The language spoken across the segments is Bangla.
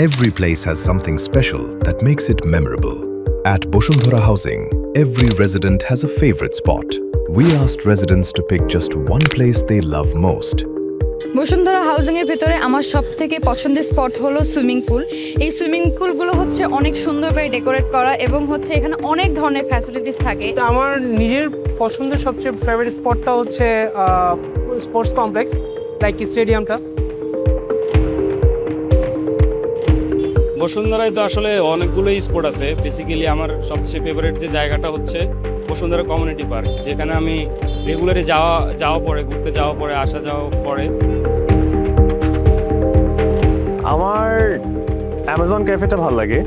Every place has something special that makes it memorable. At Boshundhara Housing, every resident has a favorite spot. We asked residents to pick just one place they love most. Bashundhara housing এর ভেতরে আমার সবথেকে পছন্দের স্পট হলো সুইমিং পুল। এই সুইমিং পুলগুলো হচ্ছে অনেক সুন্দর করে ডেকোরেট করা এবং হচ্ছে এখানে অনেক ধরনের ফ্যাসিলিটিস থাকে। আমার নিজের পছন্দের সবচেয়ে ফেভারিট স্পটটা হচ্ছে স্পোর্টস কমপ্লেক্স লাইক স্টেডিয়ামটা। বসুন্ধরায় তো আসলে অনেকগুলোই স্পট আছে। বেসিক্যালি আমার সবচেয়ে ফেভারিট যে জায়গাটা হচ্ছে বসুন্ধরা কমিউনিটি পার্ক, যেখানে আমি রেগুলারে যাওয়া পরে, ঘুরতে যাওয়া পরে, আসা যাওয়া পরে। আমার অ্যামাজন ক্যাফেটা ভালো লাগে,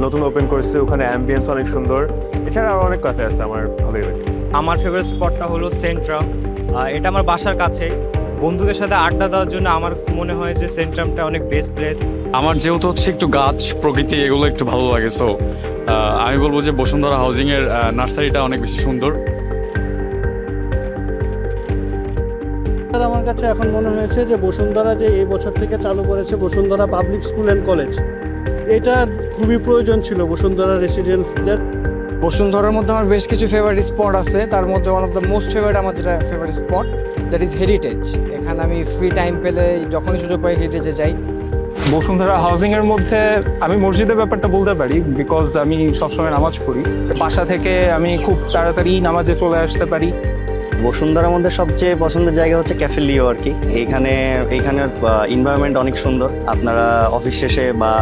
নতুন ওপেন করেছে, ওখানে অ্যাম্বিয়েন্স অনেক সুন্দর। এছাড়া আরও অনেক ক্যাফে আছে আমার ভালোই লাগে। আমার ফেভারিট স্পটটা হলো সেন্ট্রাম। এটা আমার বাসার কাছে, বন্ধুদের সাথে আড্ডা দেওয়ার জন্য আমার মনে হয় যে সেন্ট্রামটা অনেক বেস্ট প্লেস। আমার যেহেতু হচ্ছে একটু গাছ প্রকৃতি এগুলো একটু ভালো লাগে, সো আমি বলবো যে বসুন্ধরা হাউজিংয়ের নার্সারিটা অনেক বেশি সুন্দর। আমার কাছে এখন মনে হয়েছে যে বসুন্ধরা যে এই বছর থেকে চালু করেছে Bashundhara public school and college, এটা খুবই প্রয়োজন ছিল বসুন্ধরা রেসিডেন্টসদের। বসুন্ধরার মধ্যে আমার বেশ কিছু ফেভারিট স্পট আছে, তার মধ্যে one of the most favourite আমার যেটা favourite sport that is heritage. এখানে আমি ফ্রি টাইম পেলে যখনই সুযোগ পাই হেরিটেজে যাই। বসুন্ধরা হাউজিংয়ের মধ্যে আমি মসজিদের ব্যাপারটা বলতে পারি, বিকজ আমি সবসময় নামাজ পড়ি। বাসা থেকে আমি খুব তাড়াতাড়ি নামাজে চলে আসতে পারি। বসুন্ধরার মধ্যে সবচেয়ে পছন্দের জায়গা হচ্ছে ক্যাফে লিও আর কি। এইখানের এনভায়রনমেন্ট অনেক সুন্দর, আপনারা অফিস শেষে বা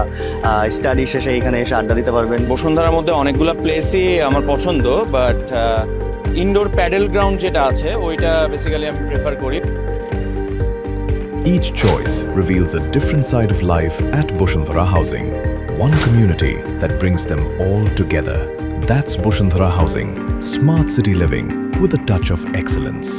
স্টাডি শেষে এখানে এসে আড্ডা দিতে পারবেন। বসুন্ধরার মধ্যে অনেকগুলো প্লেসই আমার পছন্দ, বাট ইনডোর প্যাডেল গ্রাউন্ড যেটা আছে ওইটা বেসিক্যালি আমি প্রেফার করি। Each choice reveals a different side of life at Boshundhara Housing. One community that brings them all together. That's Boshundhara Housing, smart city living with a touch of excellence.